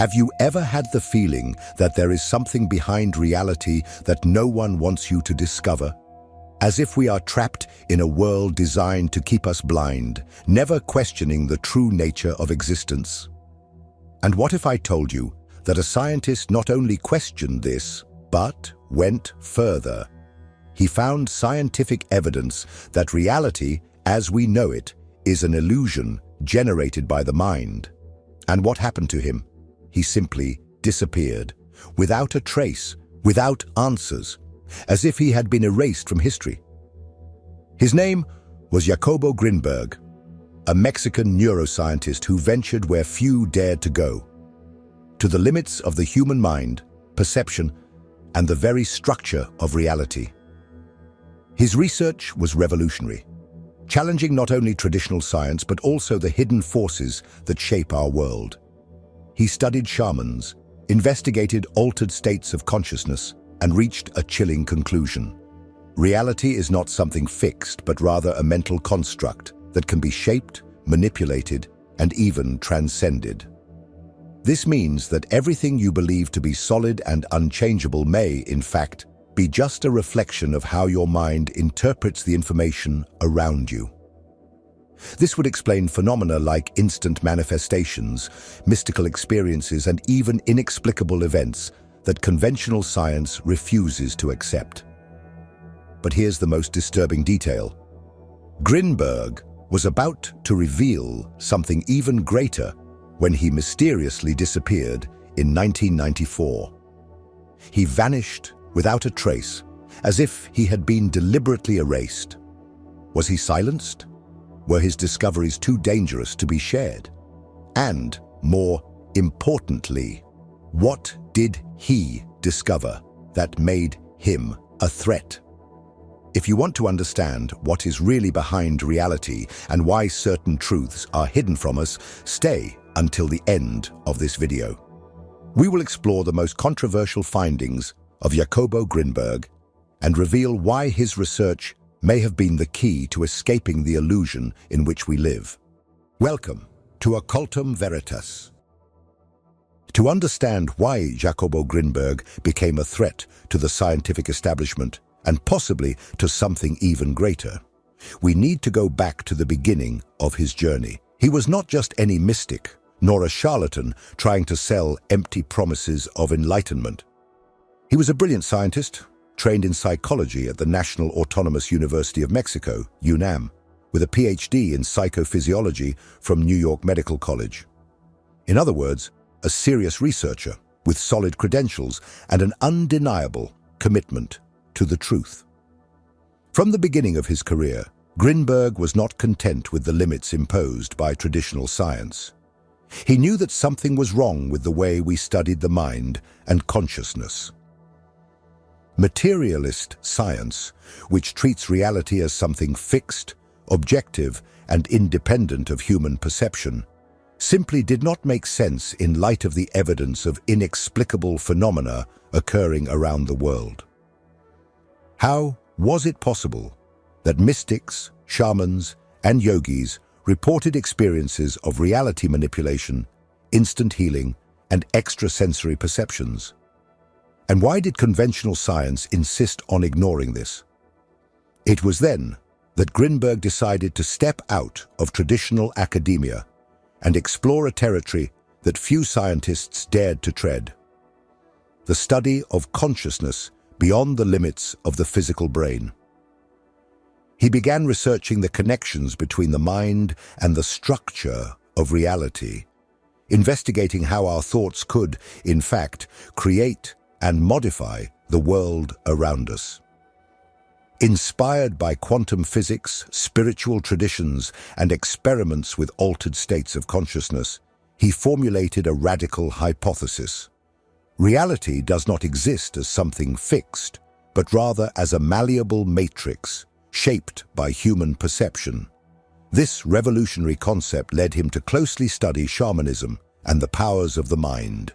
Have you ever had the feeling that there is something behind reality that no one wants you to discover? As if we are trapped in a world designed to keep us blind, never questioning the true nature of existence. And what if I told you that a scientist not only questioned this, but went further? He found scientific evidence that reality, as we know it, is an illusion generated by the mind. And what happened to him? He simply disappeared, without a trace, without answers, as if he had been erased from history. His name was Jacobo Grinberg, a Mexican neuroscientist who ventured where few dared to go, to the limits of the human mind, perception, and the very structure of reality. His research was revolutionary, challenging not only traditional science but also the hidden forces that shape our world. He studied shamans, investigated altered states of consciousness, and reached a chilling conclusion. Reality is not something fixed, but rather a mental construct that can be shaped, manipulated, and even transcended. This means that everything you believe to be solid and unchangeable may, in fact, be just a reflection of how your mind interprets the information around you. This would explain phenomena like instant manifestations, mystical experiences, and even inexplicable events that conventional science refuses to accept. But here's the most disturbing detail. Grinberg was about to reveal something even greater when he mysteriously disappeared in 1994. He vanished without a trace, as if he had been deliberately erased. Was he silenced? Were his discoveries too dangerous to be shared? And, more importantly, what did he discover that made him a threat? If you want to understand what is really behind reality and why certain truths are hidden from us, stay until the end of this video. We will explore the most controversial findings of Jacobo Grinberg and reveal why his research may have been the key to escaping the illusion in which we live. Welcome to Occultum Veritas. To understand why Jacobo Grinberg became a threat to the scientific establishment, and possibly to something even greater, we need to go back to the beginning of his journey. He was not just any mystic, nor a charlatan trying to sell empty promises of enlightenment. He was a brilliant scientist, trained in psychology at the National Autonomous University of Mexico, UNAM, with a PhD in psychophysiology from New York Medical College. In other words, a serious researcher with solid credentials and an undeniable commitment to the truth. From the beginning of his career, Grinberg was not content with the limits imposed by traditional science. He knew that something was wrong with the way we studied the mind and consciousness. Materialist science, which treats reality as something fixed, objective, and independent of human perception, simply did not make sense in light of the evidence of inexplicable phenomena occurring around the world. How was it possible that mystics, shamans, and yogis reported experiences of reality manipulation, instant healing, and extrasensory perceptions? And why did conventional science insist on ignoring this? It was then that Grinberg decided to step out of traditional academia and explore a territory that few scientists dared to tread: the study of consciousness beyond the limits of the physical brain. He began researching the connections between the mind and the structure of reality, investigating how our thoughts could, in fact, create and modify the world around us. Inspired by quantum physics, spiritual traditions, and experiments with altered states of consciousness, he formulated a radical hypothesis. Reality does not exist as something fixed, but rather as a malleable matrix shaped by human perception. This revolutionary concept led him to closely study shamanism and the powers of the mind,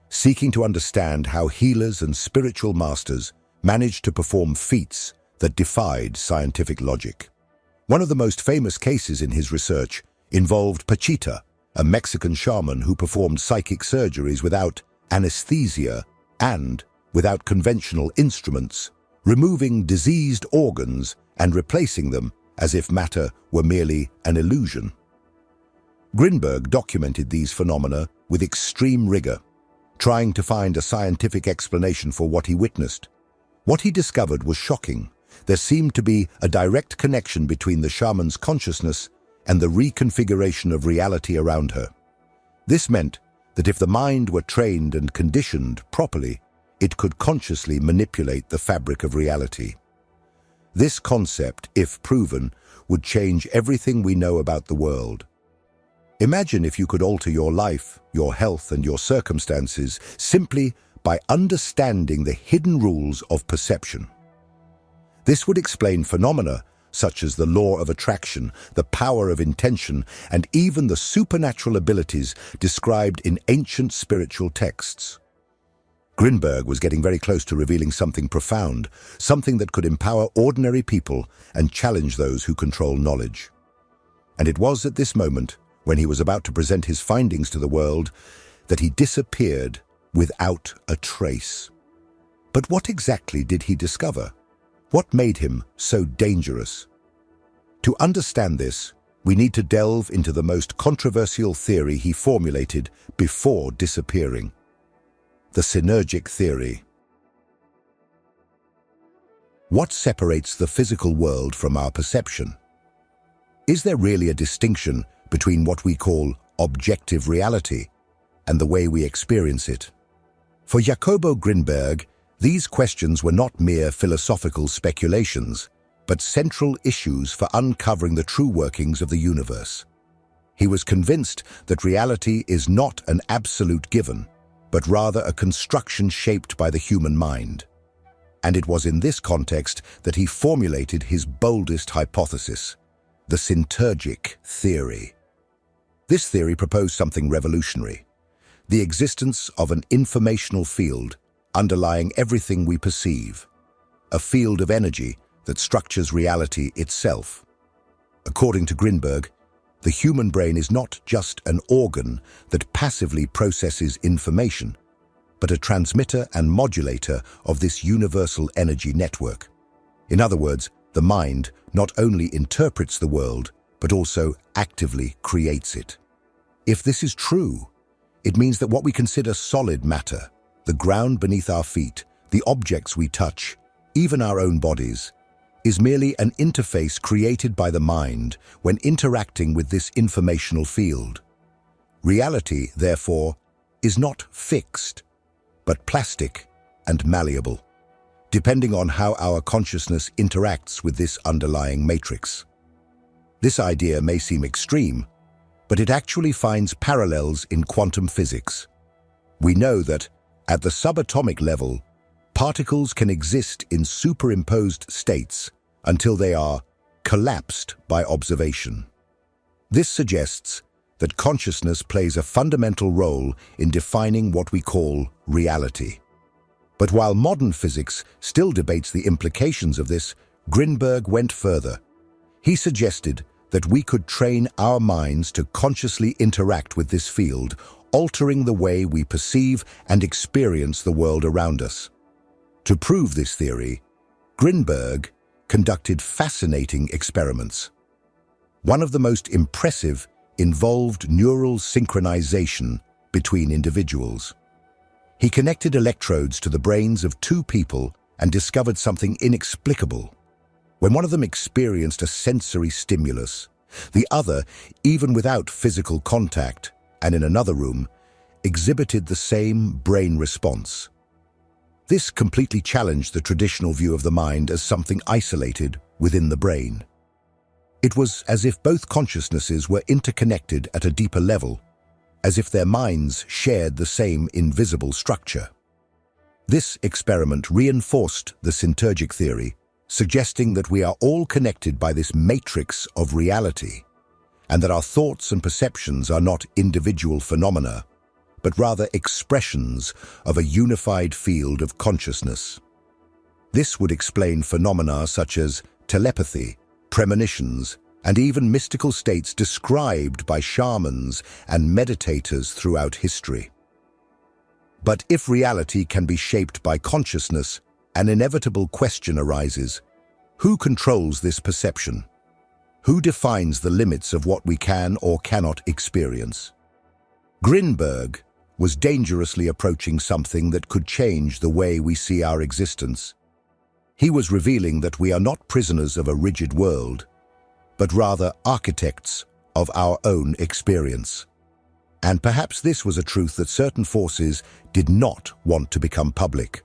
seeking to understand how healers and spiritual masters managed to perform feats that defied scientific logic. One of the most famous cases in his research involved Pachita, a Mexican shaman who performed psychic surgeries without anesthesia and without conventional instruments, removing diseased organs and replacing them as if matter were merely an illusion. Grinberg documented these phenomena with extreme rigor, trying to find a scientific explanation for what he witnessed. What he discovered was shocking. There seemed to be a direct connection between the shaman's consciousness and the reconfiguration of reality around her. This meant that if the mind were trained and conditioned properly, it could consciously manipulate the fabric of reality. This concept, if proven, would change everything we know about the world. Imagine if you could alter your life, your health, and your circumstances simply by understanding the hidden rules of perception. This would explain phenomena such as the law of attraction, the power of intention, and even the supernatural abilities described in ancient spiritual texts. Grinberg was getting very close to revealing something profound, something that could empower ordinary people and challenge those who control knowledge. And it was at this moment, when he was about to present his findings to the world, that he disappeared without a trace. But what exactly did he discover? What made him so dangerous? To understand this, we need to delve into the most controversial theory he formulated before disappearing: the synergic theory. What separates the physical world from our perception? Is there really a distinction between what we call objective reality and the way we experience it? For Jacobo Grinberg, these questions were not mere philosophical speculations, but central issues for uncovering the true workings of the universe. He was convinced that reality is not an absolute given, but rather a construction shaped by the human mind. And it was in this context that he formulated his boldest hypothesis, the synergic theory. This theory proposed something revolutionary: the existence of an informational field underlying everything we perceive, a field of energy that structures reality itself. According to Grinberg, the human brain is not just an organ that passively processes information, but a transmitter and modulator of this universal energy network. In other words, the mind not only interprets the world, but also actively creates it. If this is true, it means that what we consider solid matter, the ground beneath our feet, the objects we touch, even our own bodies, is merely an interface created by the mind when interacting with this informational field. Reality, therefore, is not fixed, but plastic and malleable, depending on how our consciousness interacts with this underlying matrix. This idea may seem extreme, but it actually finds parallels in quantum physics. We know that, at the subatomic level, particles can exist in superimposed states until they are collapsed by observation. This suggests that consciousness plays a fundamental role in defining what we call reality. But while modern physics still debates the implications of this, Grinberg went further. He suggested that we could train our minds to consciously interact with this field, altering the way we perceive and experience the world around us. To prove this theory, Grinberg conducted fascinating experiments. One of the most impressive involved neural synchronization between individuals. He connected electrodes to the brains of two people and discovered something inexplicable. When one of them experienced a sensory stimulus, the other, even without physical contact, and in another room, exhibited the same brain response. This completely challenged the traditional view of the mind as something isolated within the brain. It was as if both consciousnesses were interconnected at a deeper level, as if their minds shared the same invisible structure. This experiment reinforced the synergic theory, suggesting that we are all connected by this matrix of reality, and that our thoughts and perceptions are not individual phenomena, but rather expressions of a unified field of consciousness. This would explain phenomena such as telepathy, premonitions, and even mystical states described by shamans and meditators throughout history. But if reality can be shaped by consciousness, an inevitable question arises: who controls this perception? Who defines the limits of what we can or cannot experience? Grinberg was dangerously approaching something that could change the way we see our existence. He was revealing that we are not prisoners of a rigid world, but rather architects of our own experience. And perhaps this was a truth that certain forces did not want to become public.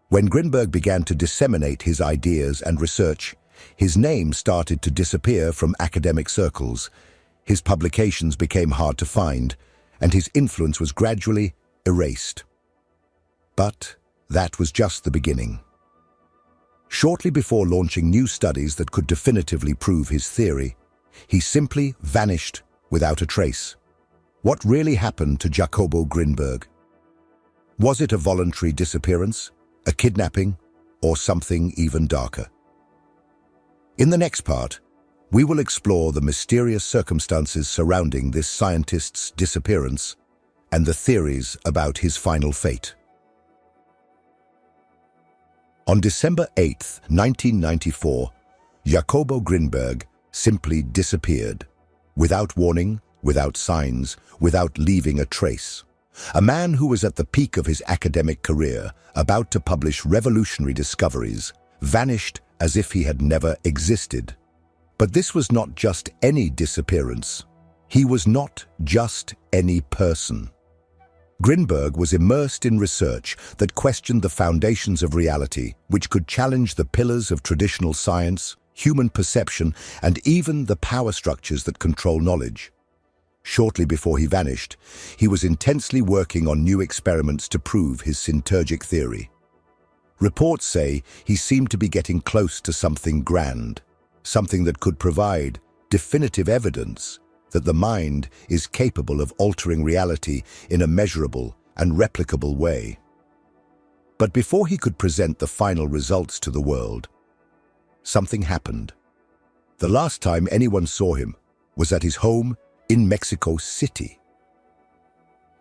When Grinberg began to disseminate his ideas and research, his name started to disappear from academic circles. His publications became hard to find, and his influence was gradually erased. But that was just the beginning. Shortly before launching new studies that could definitively prove his theory, he simply vanished without a trace. What really happened to Jacobo Grinberg? Was it a voluntary disappearance, a kidnapping, or something even darker? In the next part, we will explore the mysterious circumstances surrounding this scientist's disappearance and the theories about his final fate. On December 8, 1994, Jacobo Grinberg simply disappeared, without warning, without signs, without leaving a trace. A man who was at the peak of his academic career, about to publish revolutionary discoveries, vanished as if he had never existed. But this was not just any disappearance. He was not just any person. Grinberg was immersed in research that questioned the foundations of reality, which could challenge the pillars of traditional science, human perception, and even the power structures that control knowledge. Shortly before he vanished, he was intensely working on new experiments to prove his synergic theory. Reports say he seemed to be getting close to something grand, something that could provide definitive evidence that the mind is capable of altering reality in a measurable and replicable way. But before he could present the final results to the world, something happened. The last time anyone saw him was at his home in Mexico City.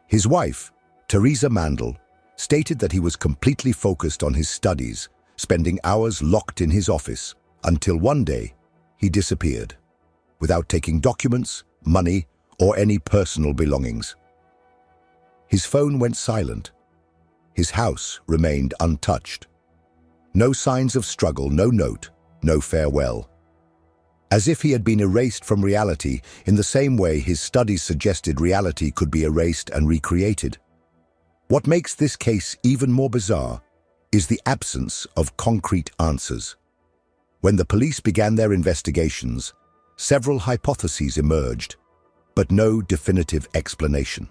His wife, Teresa Mandel, stated that he was completely focused on his studies, spending hours locked in his office, until one day he disappeared, without taking documents, money, or any personal belongings. His phone went silent. His house remained untouched. No signs of struggle, no note, no farewell. As if he had been erased from reality in the same way his studies suggested reality could be erased and recreated. What makes this case even more bizarre is the absence of concrete answers. When the police began their investigations, several hypotheses emerged, but no definitive explanation.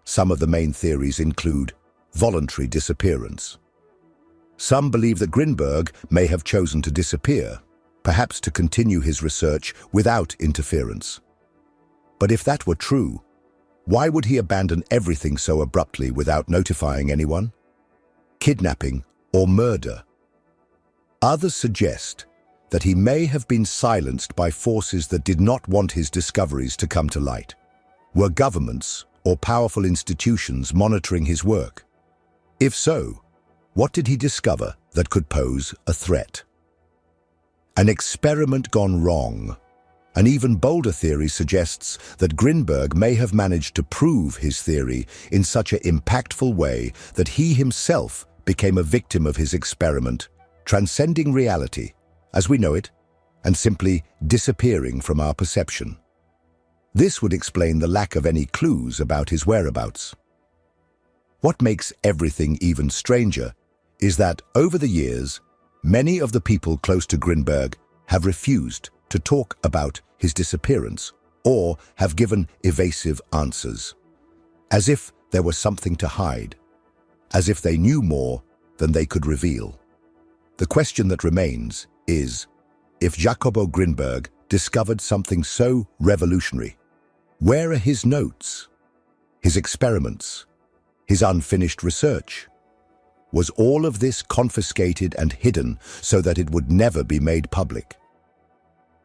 Some of the main theories include voluntary disappearance. Some believe that Grinberg may have chosen to disappear, perhaps to continue his research without interference. But if that were true, why would he abandon everything so abruptly without notifying anyone? Kidnapping or murder? Others suggest that he may have been silenced by forces that did not want his discoveries to come to light. Were governments or powerful institutions monitoring his work? If so, what did he discover that could pose a threat? An experiment gone wrong. An even bolder theory suggests that Grinberg may have managed to prove his theory in such an impactful way that he himself became a victim of his experiment, transcending reality as we know it, and simply disappearing from our perception. This would explain the lack of any clues about his whereabouts. What makes everything even stranger is that, over the years, many of the people close to Grinberg have refused to talk about his disappearance or have given evasive answers, as if there was something to hide, as if they knew more than they could reveal. The question that remains is, if Jacobo Grinberg discovered something so revolutionary, where are his notes, his experiments, his unfinished research? Was all of this confiscated and hidden so that it would never be made public?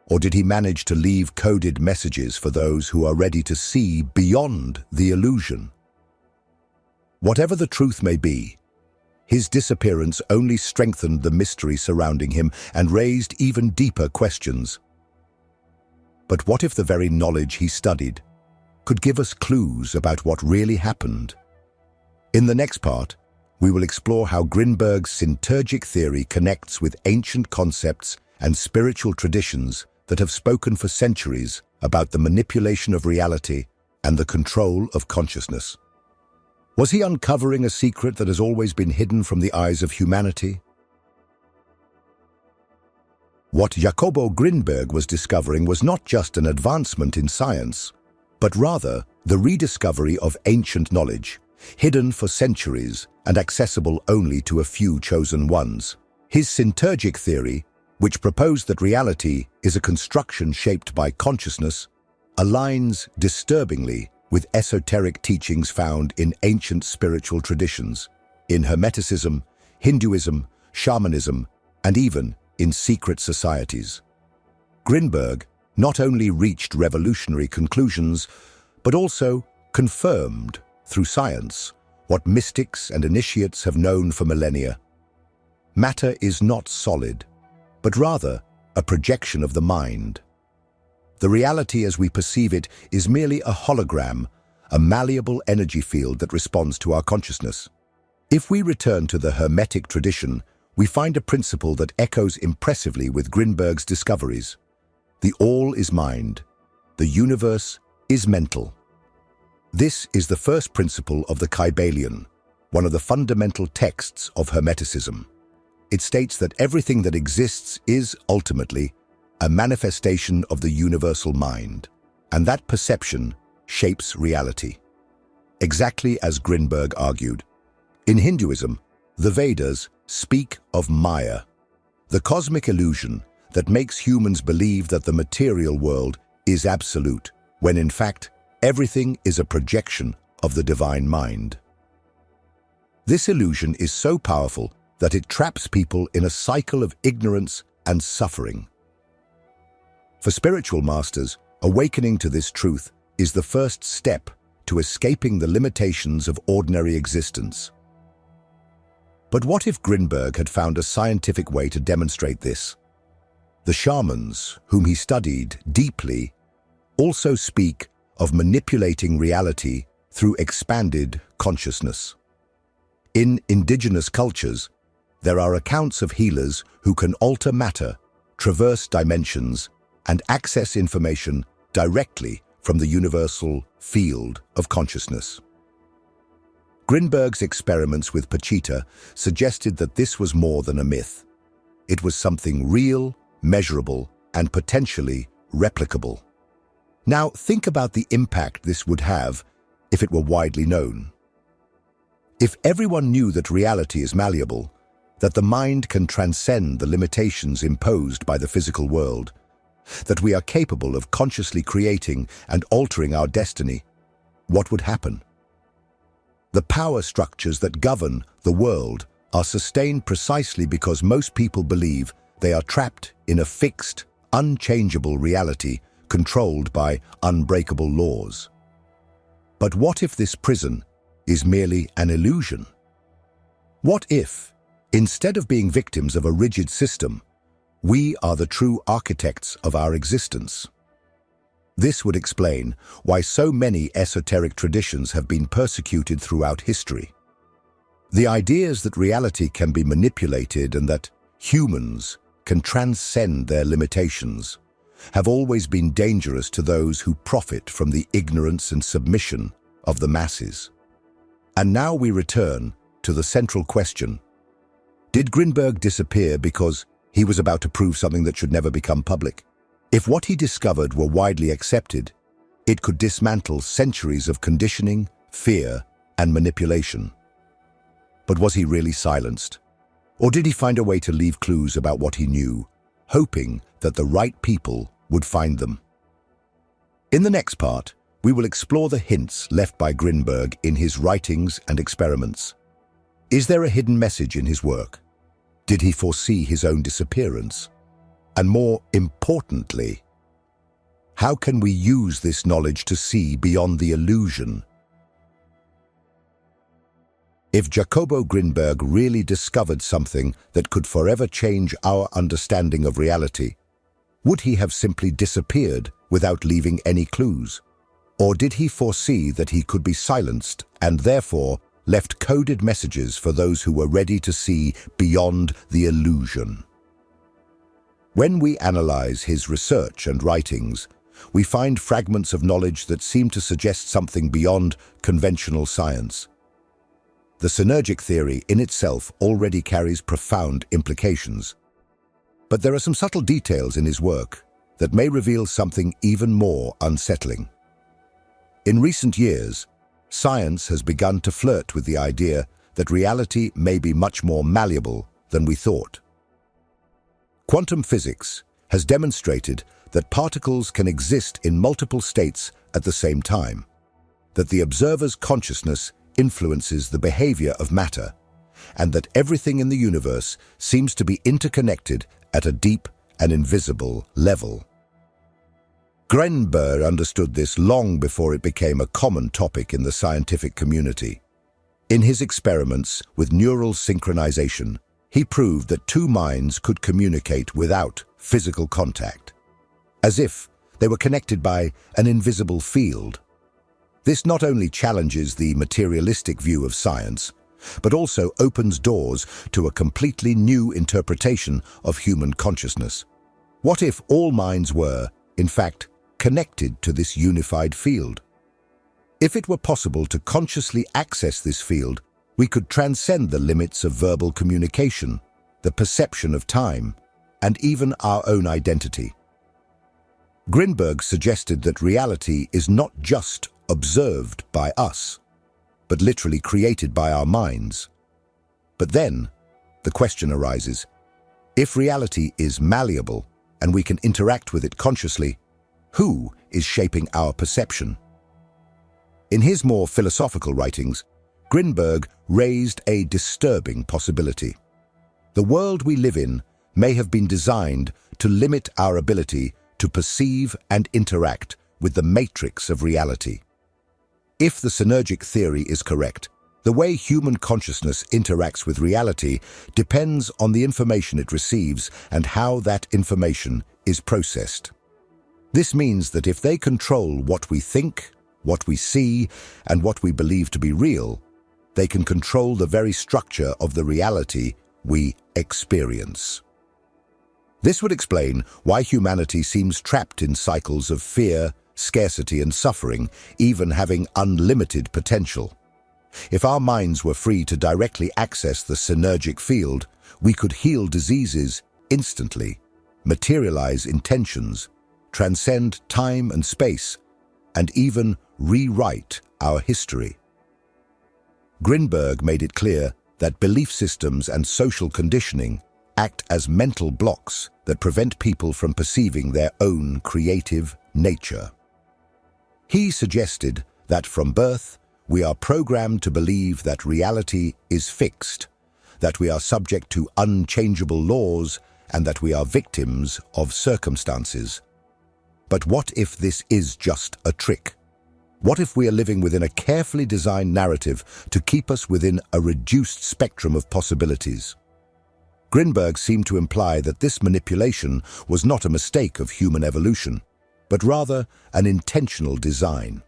Or did he manage to leave coded messages for those who are ready to see beyond the illusion? Whatever the truth may be, his disappearance only strengthened the mystery surrounding him and raised even deeper questions. But what if the very knowledge he studied could give us clues about what really happened? In the next part, we will explore how Grinberg's synergic theory connects with ancient concepts and spiritual traditions that have spoken for centuries about the manipulation of reality and the control of consciousness. Was he uncovering a secret that has always been hidden from the eyes of humanity? What Jacobo Grinberg was discovering was not just an advancement in science, but rather the rediscovery of ancient knowledge, hidden for centuries and accessible only to a few chosen ones. His synergic theory, which proposed that reality is a construction shaped by consciousness, aligns disturbingly with esoteric teachings found in ancient spiritual traditions, in Hermeticism, Hinduism, shamanism, and even in secret societies. Grinberg not only reached revolutionary conclusions, but also confirmed, through science, what mystics and initiates have known for millennia. Matter is not solid, but rather a projection of the mind. The reality as we perceive it is merely a hologram, a malleable energy field that responds to our consciousness. If we return to the Hermetic tradition, we find a principle that echoes impressively with Grinberg's discoveries. The all is mind. The universe is mental. This is the first principle of the Kybalion, one of the fundamental texts of Hermeticism. It states that everything that exists is, ultimately, a manifestation of the universal mind, and that perception shapes reality. Exactly as Grinberg argued. In Hinduism, the Vedas speak of Maya, the cosmic illusion that makes humans believe that the material world is absolute, when in fact, everything is a projection of the divine mind. This illusion is so powerful that it traps people in a cycle of ignorance and suffering. For spiritual masters, awakening to this truth is the first step to escaping the limitations of ordinary existence. But what if Grinberg had found a scientific way to demonstrate this? The shamans, whom he studied deeply, also speak of manipulating reality through expanded consciousness. In indigenous cultures, there are accounts of healers who can alter matter, traverse dimensions, and access information directly from the universal field of consciousness. Grinberg's experiments with Pachita suggested that this was more than a myth. It was something real, measurable, and potentially replicable. Now, think about the impact this would have if it were widely known. If everyone knew that reality is malleable, that the mind can transcend the limitations imposed by the physical world, that we are capable of consciously creating and altering our destiny, what would happen? The power structures that govern the world are sustained precisely because most people believe they are trapped in a fixed, unchangeable reality controlled by unbreakable laws. But what if this prison is merely an illusion? What if, instead of being victims of a rigid system, we are the true architects of our existence? This would explain why so many esoteric traditions have been persecuted throughout history. The ideas that reality can be manipulated and that humans can transcend their limitations have always been dangerous to those who profit from the ignorance and submission of the masses. And now we return to the central question. Did Grinberg disappear because he was about to prove something that should never become public? If what he discovered were widely accepted, it could dismantle centuries of conditioning, fear, and manipulation. But was he really silenced? Or did he find a way to leave clues about what he knew, hoping that the right people would find them? In the next part, we will explore the hints left by Grinberg in his writings and experiments. Is there a hidden message in his work? Did he foresee his own disappearance? And more importantly, how can we use this knowledge to see beyond the illusion? If Jacobo Grinberg really discovered something that could forever change our understanding of reality, would he have simply disappeared without leaving any clues? Or did he foresee that he could be silenced and therefore left coded messages for those who were ready to see beyond the illusion? When we analyze his research and writings, we find fragments of knowledge that seem to suggest something beyond conventional science. The synergic theory in itself already carries profound implications. But there are some subtle details in his work that may reveal something even more unsettling. In recent years, science has begun to flirt with the idea that reality may be much more malleable than we thought. Quantum physics has demonstrated that particles can exist in multiple states at the same time, that the observer's consciousness influences the behavior of matter, and that everything in the universe seems to be interconnected at a deep and invisible level. Grinberg understood this long before it became a common topic in the scientific community. In his experiments with neural synchronization, he proved that two minds could communicate without physical contact, as if they were connected by an invisible field. This not only challenges the materialistic view of science, but also opens doors to a completely new interpretation of human consciousness. What if all minds were, in fact, connected to this unified field? If it were possible to consciously access this field, we could transcend the limits of verbal communication, the perception of time, and even our own identity. Grinberg suggested that reality is not just observed by us, but literally created by our minds. But then, the question arises, if reality is malleable and we can interact with it consciously, who is shaping our perception? In his more philosophical writings, Grinberg raised a disturbing possibility. The world we live in may have been designed to limit our ability to perceive and interact with the matrix of reality. If the synergic theory is correct, the way human consciousness interacts with reality depends on the information it receives and how that information is processed. This means that if they control what we think, what we see, and what we believe to be real, they can control the very structure of the reality we experience. This would explain why humanity seems trapped in cycles of fear, scarcity, and suffering, even having unlimited potential. If our minds were free to directly access the synergic field, we could heal diseases instantly, materialize intentions, transcend time and space, and even rewrite our history. Grinberg made it clear that belief systems and social conditioning act as mental blocks that prevent people from perceiving their own creative nature. He suggested that from birth, we are programmed to believe that reality is fixed, that we are subject to unchangeable laws, and that we are victims of circumstances. But what if this is just a trick? What if we are living within a carefully designed narrative to keep us within a reduced spectrum of possibilities? Grinberg seemed to imply that this manipulation was not a mistake of human evolution, but rather an intentional design.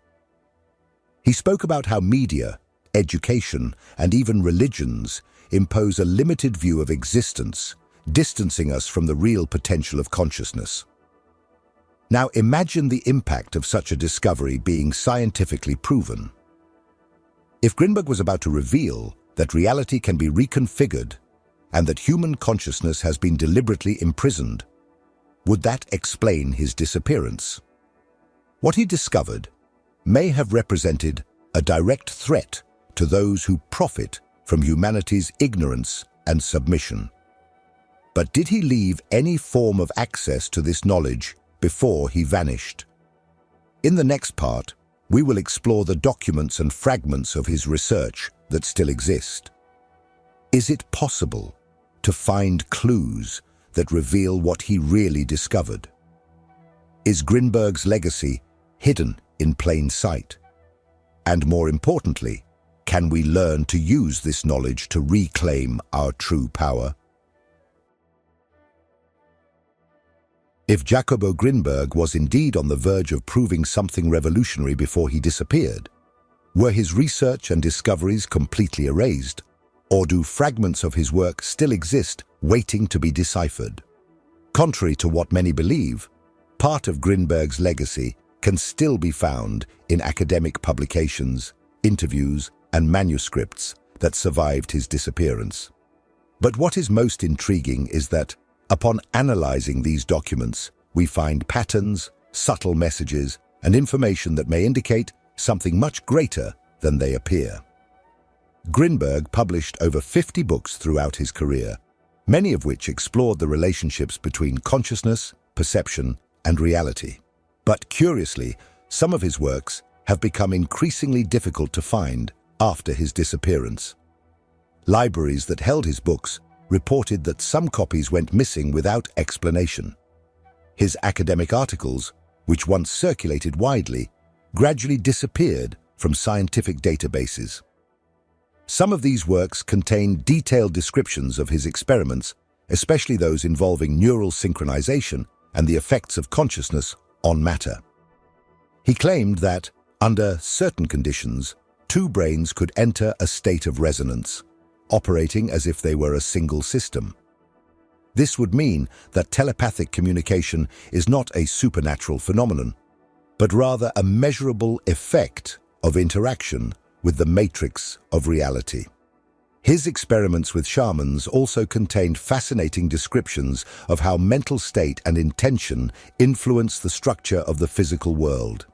He spoke about how media, education, and even religions impose a limited view of existence, distancing us from the real potential of consciousness. Now imagine the impact of such a discovery being scientifically proven. If Grinberg was about to reveal that reality can be reconfigured and that human consciousness has been deliberately imprisoned, would that explain his disappearance? What he discovered may have represented a direct threat to those who profit from humanity's ignorance and submission. But did he leave any form of access to this knowledge before he vanished? In the next part, we will explore the documents and fragments of his research that still exist. Is it possible to find clues that reveal what he really discovered. Is Grinberg's legacy hidden in plain sight? And more importantly, can we learn to use this knowledge to reclaim our true power? If Jacobo Grinberg was indeed on the verge of proving something revolutionary before he disappeared, were his research and discoveries completely erased, or do fragments of his work still exist waiting to be deciphered? Contrary to what many believe, part of Grinberg's legacy can still be found in academic publications, interviews, and manuscripts that survived his disappearance. But what is most intriguing is that, upon analyzing these documents, we find patterns, subtle messages, and information that may indicate something much greater than they appear. Grinberg published over 50 books throughout his career, many of which explored the relationships between consciousness, perception, and reality. But curiously, some of his works have become increasingly difficult to find after his disappearance. Libraries that held his books reported that some copies went missing without explanation. His academic articles, which once circulated widely, gradually disappeared from scientific databases. Some of these works contain detailed descriptions of his experiments, especially those involving neural synchronization and the effects of consciousness on matter. He claimed that, under certain conditions, two brains could enter a state of resonance, operating as if they were a single system. This would mean that telepathic communication is not a supernatural phenomenon, but rather a measurable effect of interaction with the matrix of reality. His experiments with shamans also contained fascinating descriptions of how mental state and intention influence the structure of the physical world.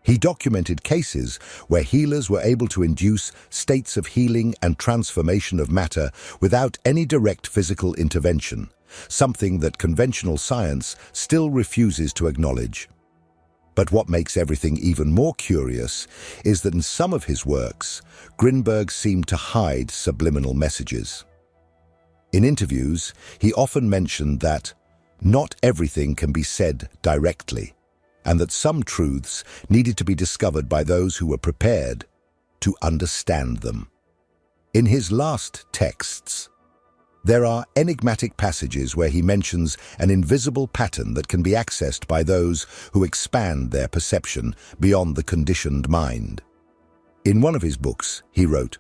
He documented cases where healers were able to induce states of healing and transformation of matter without any direct physical intervention, something that conventional science still refuses to acknowledge. But what makes everything even more curious is that in some of his works, Grinberg seemed to hide subliminal messages. In interviews, he often mentioned that not everything can be said directly, and that some truths needed to be discovered by those who were prepared to understand them. In his last texts, there are enigmatic passages where he mentions an invisible pattern that can be accessed by those who expand their perception beyond the conditioned mind. In one of his books, he wrote,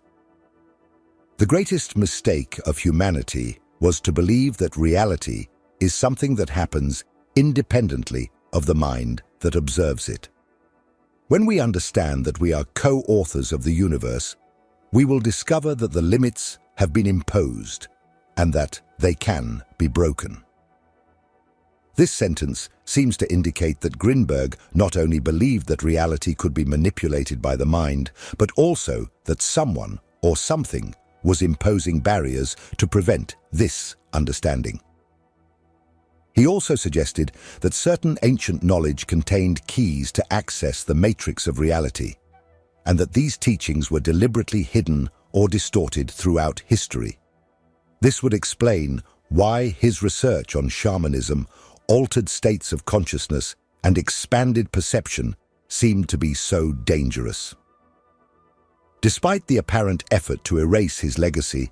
"The greatest mistake of humanity was to believe that reality is something that happens independently of the mind that observes it. When we understand that we are co-authors of the universe, we will discover that the limits have been imposed and that they can be broken." This sentence seems to indicate that Grinberg not only believed that reality could be manipulated by the mind, but also that someone or something was imposing barriers to prevent this understanding. He also suggested that certain ancient knowledge contained keys to access the matrix of reality, and that these teachings were deliberately hidden or distorted throughout history. This would explain why his research on shamanism, altered states of consciousness, and expanded perception seemed to be so dangerous. Despite the apparent effort to erase his legacy,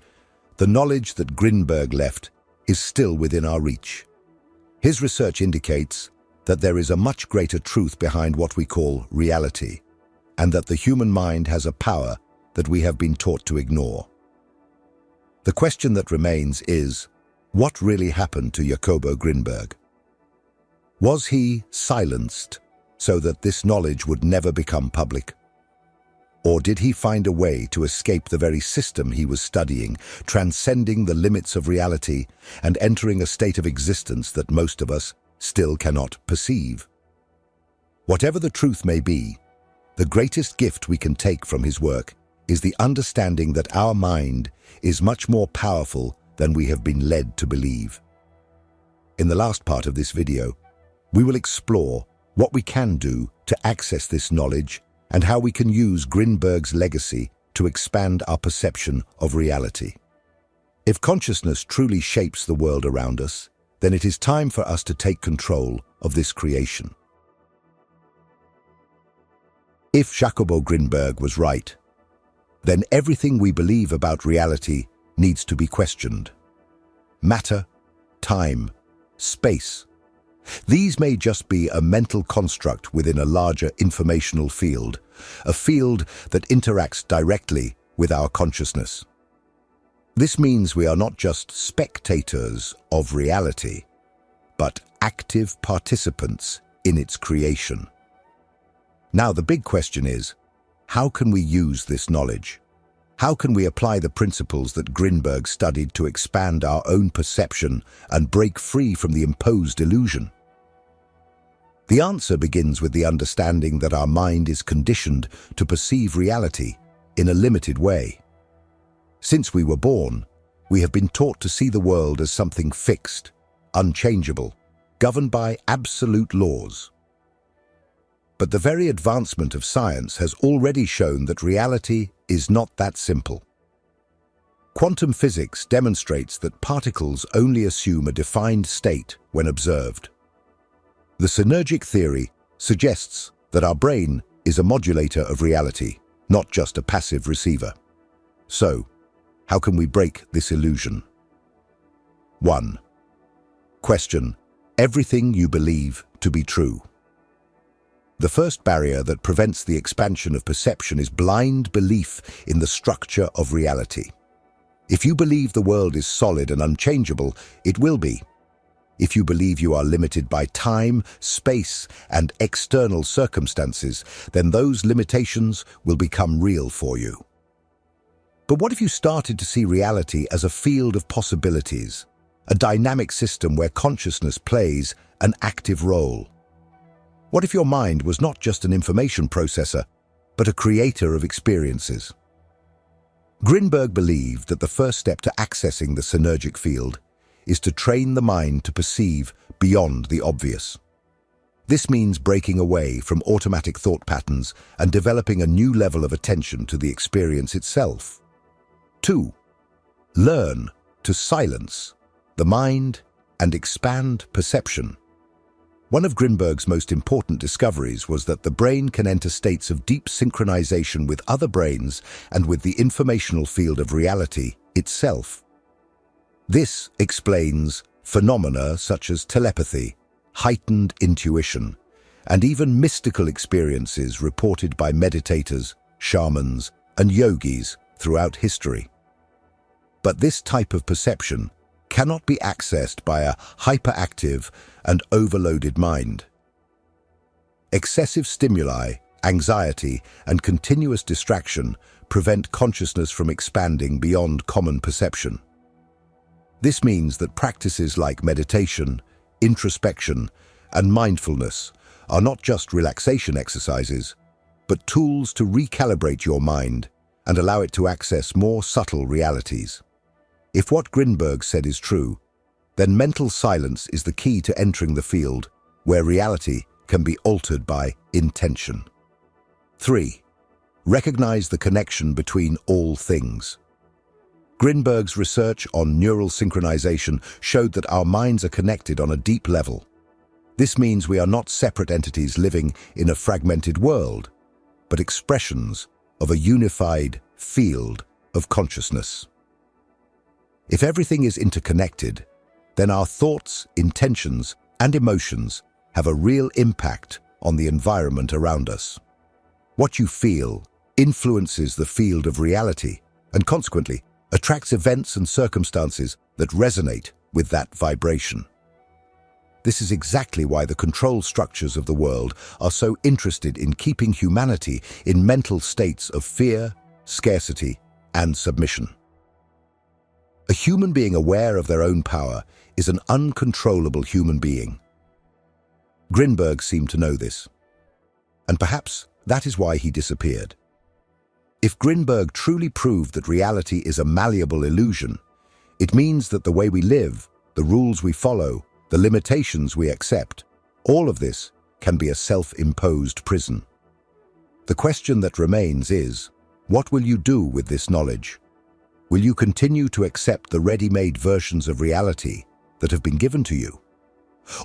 the knowledge that Grinberg left is still within our reach. His research indicates that there is a much greater truth behind what we call reality, and that the human mind has a power that we have been taught to ignore. The question that remains is, what really happened to Jacobo Grinberg? Was he silenced so that this knowledge would never become public? Or did he find a way to escape the very system he was studying, transcending the limits of reality and entering a state of existence that most of us still cannot perceive? Whatever the truth may be, the greatest gift we can take from his work is the understanding that our mind is much more powerful than we have been led to believe. In the last part of this video, we will explore what we can do to access this knowledge and how we can use Grinberg's legacy to expand our perception of reality. If consciousness truly shapes the world around us, then it is time for us to take control of this creation. If Jacobo Grinberg was right, then everything we believe about reality needs to be questioned. Matter, time, space. These may just be a mental construct within a larger informational field, a field that interacts directly with our consciousness. This means we are not just spectators of reality, but active participants in its creation. Now, the big question is, how can we use this knowledge? How can we apply the principles that Grinberg studied to expand our own perception and break free from the imposed illusion? The answer begins with the understanding that our mind is conditioned to perceive reality in a limited way. Since we were born, we have been taught to see the world as something fixed, unchangeable, governed by absolute laws. But the very advancement of science has already shown that reality is not that simple. Quantum physics demonstrates that particles only assume a defined state when observed. The synergic theory suggests that our brain is a modulator of reality, not just a passive receiver. So, how can we break this illusion? 1. Question everything you believe to be true. The first barrier that prevents the expansion of perception is blind belief in the structure of reality. If you believe the world is solid and unchangeable, it will be. If you believe you are limited by time, space, and external circumstances, then those limitations will become real for you. But what if you started to see reality as a field of possibilities, a dynamic system where consciousness plays an active role? What if your mind was not just an information processor, but a creator of experiences? Grinberg believed that the first step to accessing the synergic field is to train the mind to perceive beyond the obvious. This means breaking away from automatic thought patterns and developing a new level of attention to the experience itself. 2. Learn to silence the mind and expand perception. One of Grinberg's most important discoveries was that the brain can enter states of deep synchronization with other brains and with the informational field of reality itself. This explains phenomena such as telepathy, heightened intuition, and even mystical experiences reported by meditators, shamans, and yogis throughout history. But this type of perception cannot be accessed by a hyperactive and overloaded mind. Excessive stimuli, anxiety, and continuous distraction prevent consciousness from expanding beyond common perception. This means that practices like meditation, introspection, and mindfulness are not just relaxation exercises, but tools to recalibrate your mind and allow it to access more subtle realities. If what Grinberg said is true, then mental silence is the key to entering the field where reality can be altered by intention. 3. Recognize the connection between all things. Grinberg's research on neural synchronization showed that our minds are connected on a deep level. This means we are not separate entities living in a fragmented world, but expressions of a unified field of consciousness. If everything is interconnected, then our thoughts, intentions, and emotions have a real impact on the environment around us. What you feel influences the field of reality and consequently attracts events and circumstances that resonate with that vibration. This is exactly why the control structures of the world are so interested in keeping humanity in mental states of fear, scarcity, and submission. A human being aware of their own power is an uncontrollable human being. Grinberg seemed to know this, and perhaps that is why he disappeared. If Grinberg truly proved that reality is a malleable illusion, it means that the way we live, the rules we follow, the limitations we accept, all of this can be a self-imposed prison. The question that remains is, what will you do with this knowledge? Will you continue to accept the ready-made versions of reality that have been given to you?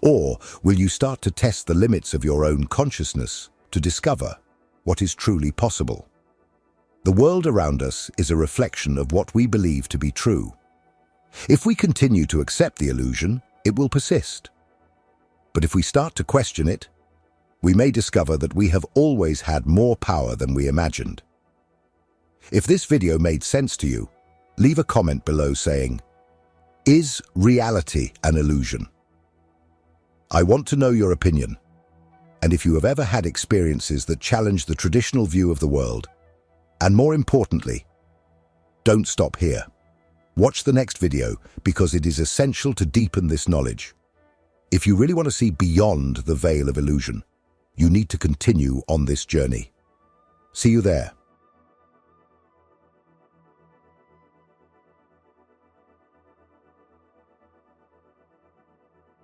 Or will you start to test the limits of your own consciousness to discover what is truly possible? The world around us is a reflection of what we believe to be true. If we continue to accept the illusion, it will persist. But if we start to question it, we may discover that we have always had more power than we imagined. If this video made sense to you, leave a comment below saying, "Is reality an illusion?" I want to know your opinion. And if you have ever had experiences that challenge the traditional view of the world, and more importantly, don't stop here. Watch the next video because it is essential to deepen this knowledge. If you really want to see beyond the veil of illusion, you need to continue on this journey. See you there.